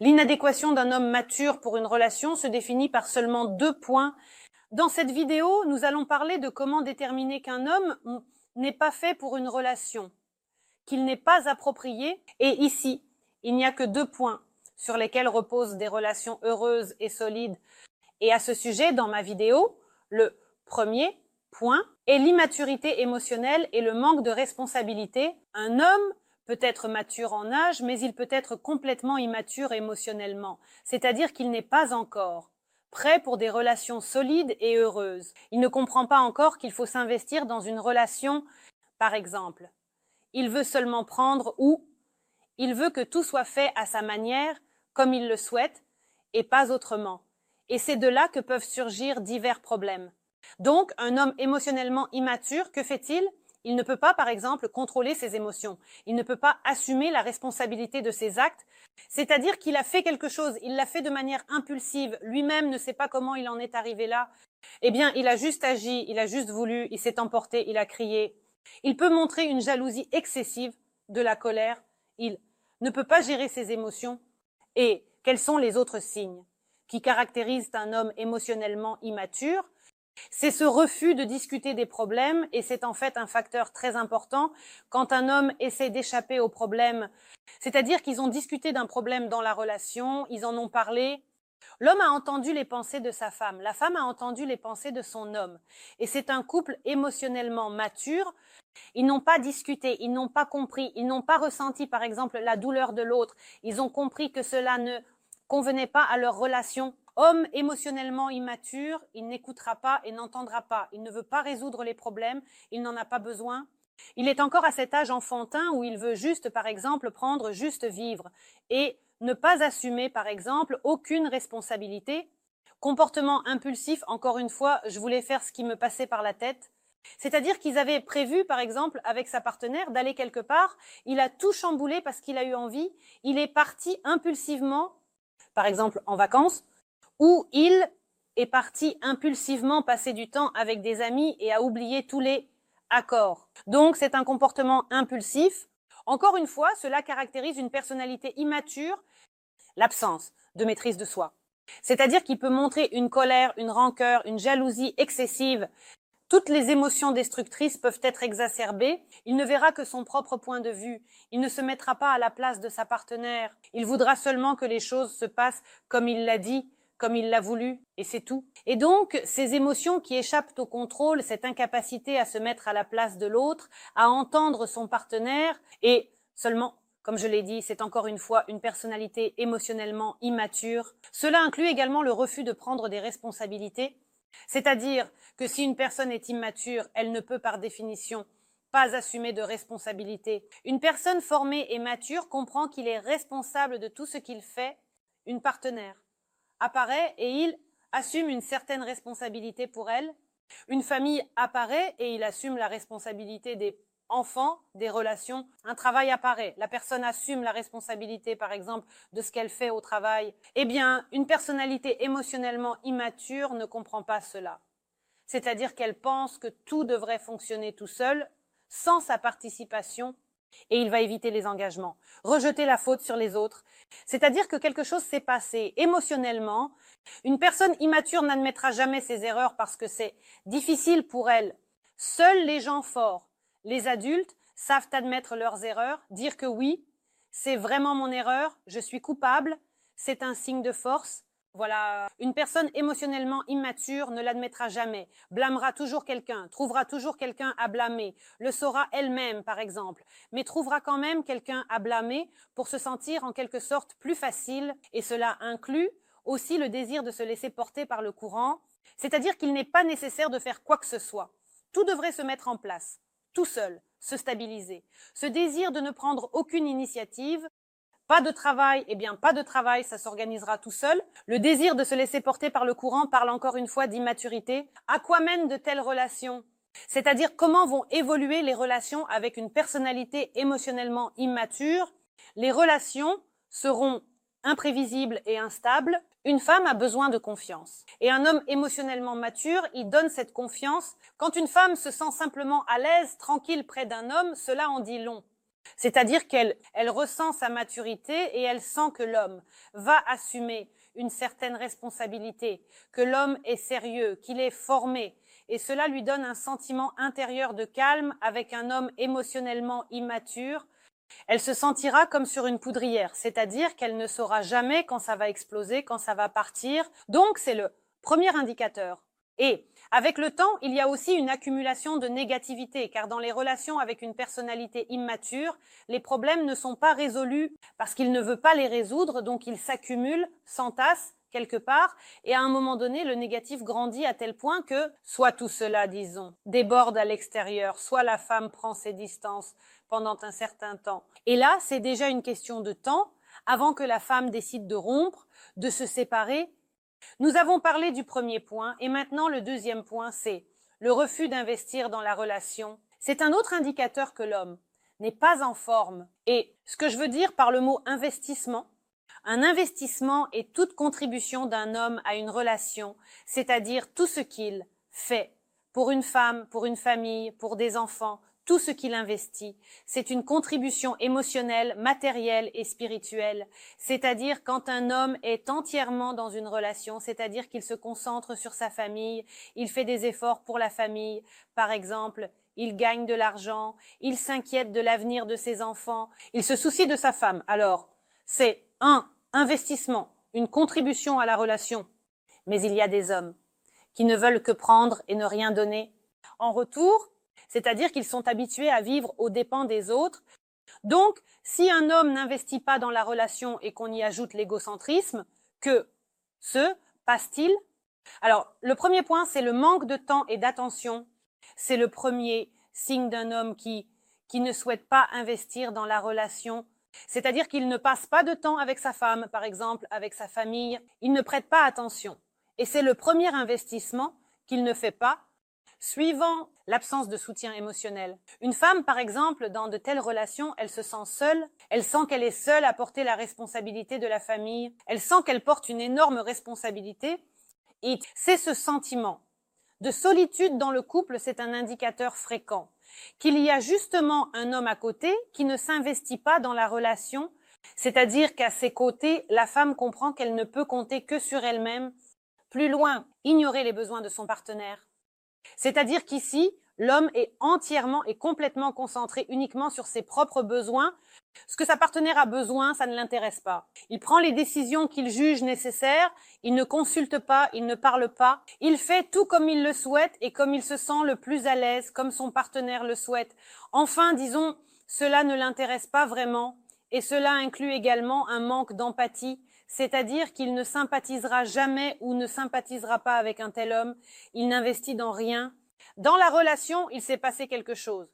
L'inadéquation d'un homme mature pour une relation se définit par seulement 2 points. Dans cette vidéo, nous allons parler de comment déterminer qu'un homme n'est pas fait pour une relation, qu'il n'est pas approprié. Et ici, il n'y a que 2 points sur lesquels reposent des relations heureuses et solides. Et à ce sujet, dans ma vidéo, le premier point est l'immaturité émotionnelle et le manque de responsabilité. Un homme peut être mature en âge, mais il peut être complètement immature émotionnellement, c'est-à-dire qu'il n'est pas encore prêt pour des relations solides et heureuses. Il ne comprend pas encore qu'il faut s'investir dans une relation, par exemple. Il veut seulement prendre ou il veut que tout soit fait à sa manière, comme il le souhaite, et pas autrement. Et c'est de là que peuvent surgir divers problèmes. Donc, un homme émotionnellement immature, que fait-il? Il ne peut pas, par exemple, contrôler ses émotions. Il ne peut pas assumer la responsabilité de ses actes. C'est-à-dire qu'il a fait quelque chose, il l'a fait de manière impulsive. Lui-même ne sait pas comment il en est arrivé là. Eh bien, il a juste agi, il a juste voulu, il s'est emporté, il a crié. Il peut montrer une jalousie excessive, de la colère. Il ne peut pas gérer ses émotions. Et quels sont les autres signes qui caractérisent un homme émotionnellement immature? C'est ce refus de discuter des problèmes, et c'est en fait un facteur très important quand un homme essaie d'échapper aux problèmes. C'est-à-dire qu'ils ont discuté d'un problème dans la relation, ils en ont parlé. L'homme a entendu les pensées de sa femme, la femme a entendu les pensées de son homme. Et c'est un couple émotionnellement mature. Ils n'ont pas discuté, ils n'ont pas compris, ils n'ont pas ressenti par exemple la douleur de l'autre. Ils ont compris que cela ne convenait pas à leur relation. Homme émotionnellement immature, il n'écoutera pas et n'entendra pas. Il ne veut pas résoudre les problèmes, il n'en a pas besoin. Il est encore à cet âge enfantin où il veut juste, par exemple, prendre, juste vivre et ne pas assumer, par exemple, aucune responsabilité. Comportement impulsif, encore une fois, je voulais faire ce qui me passait par la tête. C'est-à-dire qu'ils avaient prévu, par exemple, avec sa partenaire, d'aller quelque part. Il a tout chamboulé parce qu'il a eu envie. Il est parti impulsivement, par exemple, en vacances, ou il est parti impulsivement passer du temps avec des amis et a oublié tous les accords. Donc, c'est un comportement impulsif. Encore une fois, cela caractérise une personnalité immature, l'absence de maîtrise de soi. C'est-à-dire qu'il peut montrer une colère, une rancœur, une jalousie excessive. Toutes les émotions destructrices peuvent être exacerbées. Il ne verra que son propre point de vue. Il ne se mettra pas à la place de sa partenaire. Il voudra seulement que les choses se passent comme il l'a dit, comme il l'a voulu, et c'est tout. Et donc, ces émotions qui échappent au contrôle, cette incapacité à se mettre à la place de l'autre, à entendre son partenaire, et seulement, comme je l'ai dit, c'est encore une fois une personnalité émotionnellement immature. Cela inclut également le refus de prendre des responsabilités. C'est-à-dire que si une personne est immature, elle ne peut par définition pas assumer de responsabilité. Une personne formée et mature comprend qu'il est responsable de tout ce qu'il fait. Une partenaire apparaît et il assume une certaine responsabilité pour elle. Une famille apparaît et il assume la responsabilité des enfants, des relations. Un travail apparaît, la personne assume la responsabilité, par exemple, de ce qu'elle fait au travail. Eh bien, une personnalité émotionnellement immature ne comprend pas cela. C'est-à-dire qu'elle pense que tout devrait fonctionner tout seul, sans sa participation, et il va éviter les engagements, rejeter la faute sur les autres. C'est-à-dire que quelque chose s'est passé émotionnellement. Une personne immature n'admettra jamais ses erreurs parce que c'est difficile pour elle. Seuls les gens forts, les adultes, savent admettre leurs erreurs, dire que oui, c'est vraiment mon erreur, je suis coupable, c'est un signe de force. Voilà, une personne émotionnellement immature ne l'admettra jamais, blâmera toujours quelqu'un, trouvera toujours quelqu'un à blâmer, le saura elle-même par exemple, mais trouvera quand même quelqu'un à blâmer pour se sentir en quelque sorte plus facile, et cela inclut aussi le désir de se laisser porter par le courant, c'est-à-dire qu'il n'est pas nécessaire de faire quoi que ce soit. Tout devrait se mettre en place, tout seul, se stabiliser. Ce désir de ne prendre aucune initiative. Pas de travail, eh bien pas de travail, ça s'organisera tout seul. Le désir de se laisser porter par le courant parle encore une fois d'immaturité. À quoi mènent de telles relations? C'est-à-dire comment vont évoluer les relations avec une personnalité émotionnellement immature? Les relations seront imprévisibles et instables. Une femme a besoin de confiance. Et un homme émotionnellement mature, il donne cette confiance. Quand une femme se sent simplement à l'aise, tranquille près d'un homme, cela en dit long. C'est-à-dire qu'elle ressent sa maturité et elle sent que l'homme va assumer une certaine responsabilité, que l'homme est sérieux, qu'il est formé. Et cela lui donne un sentiment intérieur de calme avec un homme émotionnellement immature. Elle se sentira comme sur une poudrière, c'est-à-dire qu'elle ne saura jamais quand ça va exploser, quand ça va partir. Donc, c'est le premier indicateur. Et avec le temps, il y a aussi une accumulation de négativité, car dans les relations avec une personnalité immature, les problèmes ne sont pas résolus parce qu'il ne veut pas les résoudre, donc ils s'accumulent, s'entassent quelque part, et à un moment donné, le négatif grandit à tel point que soit tout cela, disons, déborde à l'extérieur, soit la femme prend ses distances pendant un certain temps. Et là, c'est déjà une question de temps avant que la femme décide de rompre, de se séparer. Nous avons parlé du premier point et maintenant le deuxième point, c'est le refus d'investir dans la relation. C'est un autre indicateur que l'homme n'est pas en forme. Et ce que je veux dire par le mot investissement, un investissement est toute contribution d'un homme à une relation, c'est-à-dire tout ce qu'il fait pour une femme, pour une famille, pour des enfants, tout ce qu'il investit. C'est une contribution émotionnelle, matérielle et spirituelle. C'est-à-dire quand un homme est entièrement dans une relation, c'est-à-dire qu'il se concentre sur sa famille, il fait des efforts pour la famille, par exemple, il gagne de l'argent, il s'inquiète de l'avenir de ses enfants, il se soucie de sa femme. Alors, c'est un investissement, une contribution à la relation. Mais il y a des hommes qui ne veulent que prendre et ne rien donner en retour, c'est-à-dire qu'ils sont habitués à vivre aux dépens des autres. Donc, si un homme n'investit pas dans la relation et qu'on y ajoute l'égocentrisme, que se passe-t-il? Alors, le premier point, c'est le manque de temps et d'attention. C'est le premier signe d'un homme qui ne souhaite pas investir dans la relation. C'est-à-dire qu'il ne passe pas de temps avec sa femme, par exemple, avec sa famille. Il ne prête pas attention. Et c'est le premier investissement qu'il ne fait pas, suivant l'absence de soutien émotionnel. Une femme, par exemple, dans de telles relations, elle se sent seule, elle sent qu'elle est seule à porter la responsabilité de la famille, elle sent qu'elle porte une énorme responsabilité, et c'est ce sentiment de solitude dans le couple, c'est un indicateur fréquent. Qu'il y a justement un homme à côté qui ne s'investit pas dans la relation, c'est-à-dire qu'à ses côtés, la femme comprend qu'elle ne peut compter que sur elle-même. Plus loin, ignorer les besoins de son partenaire. C'est-à-dire qu'ici, l'homme est entièrement et complètement concentré uniquement sur ses propres besoins. Ce que sa partenaire a besoin, ça ne l'intéresse pas. Il prend les décisions qu'il juge nécessaires, il ne consulte pas, il ne parle pas. Il fait tout comme il le souhaite et comme il se sent le plus à l'aise, comme son partenaire le souhaite. Enfin, disons, cela ne l'intéresse pas vraiment et cela inclut également un manque d'empathie. C'est-à-dire qu'il ne sympathisera jamais ou ne sympathisera pas avec un tel homme, il n'investit dans rien. Dans la relation, il s'est passé quelque chose.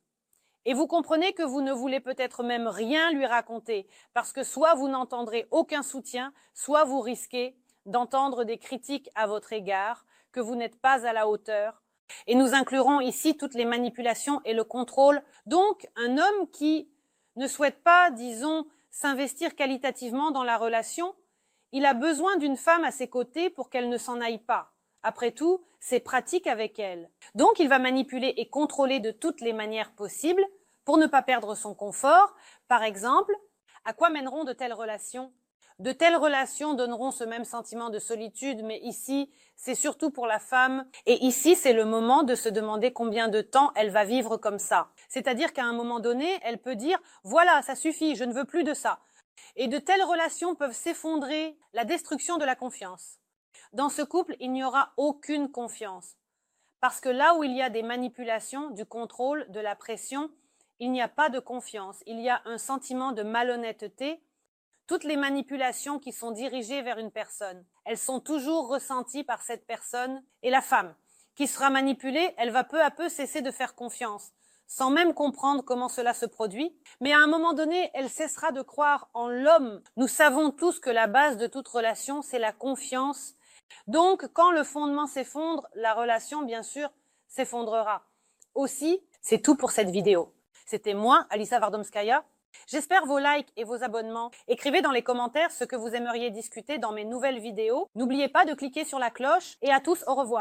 Et vous comprenez que vous ne voulez peut-être même rien lui raconter, parce que soit vous n'entendrez aucun soutien, soit vous risquez d'entendre des critiques à votre égard, que vous n'êtes pas à la hauteur. Et nous inclurons ici toutes les manipulations et le contrôle. Donc, un homme qui ne souhaite pas, disons, s'investir qualitativement dans la relation, il a besoin d'une femme à ses côtés pour qu'elle ne s'en aille pas. Après tout, c'est pratique avec elle. Donc, il va manipuler et contrôler de toutes les manières possibles pour ne pas perdre son confort. Par exemple, à quoi mèneront de telles relations? De telles relations donneront ce même sentiment de solitude, mais ici, c'est surtout pour la femme. Et ici, c'est le moment de se demander combien de temps elle va vivre comme ça. C'est-à-dire qu'à un moment donné, elle peut dire « Voilà, ça suffit, je ne veux plus de ça ». Et de telles relations peuvent s'effondrer, la destruction de la confiance. Dans ce couple, il n'y aura aucune confiance. Parce que là où il y a des manipulations, du contrôle, de la pression, il n'y a pas de confiance. Il y a un sentiment de malhonnêteté. Toutes les manipulations qui sont dirigées vers une personne, elles sont toujours ressenties par cette personne. Et la femme qui sera manipulée, elle va peu à peu cesser de faire confiance, sans même comprendre comment cela se produit. Mais à un moment donné, elle cessera de croire en l'homme. Nous savons tous que la base de toute relation, c'est la confiance. Donc, quand le fondement s'effondre, la relation, bien sûr, s'effondrera. Aussi, c'est tout pour cette vidéo. C'était moi, Alissa Vardomskaya. J'espère vos likes et vos abonnements. Écrivez dans les commentaires ce que vous aimeriez discuter dans mes nouvelles vidéos. N'oubliez pas de cliquer sur la cloche et à tous, au revoir.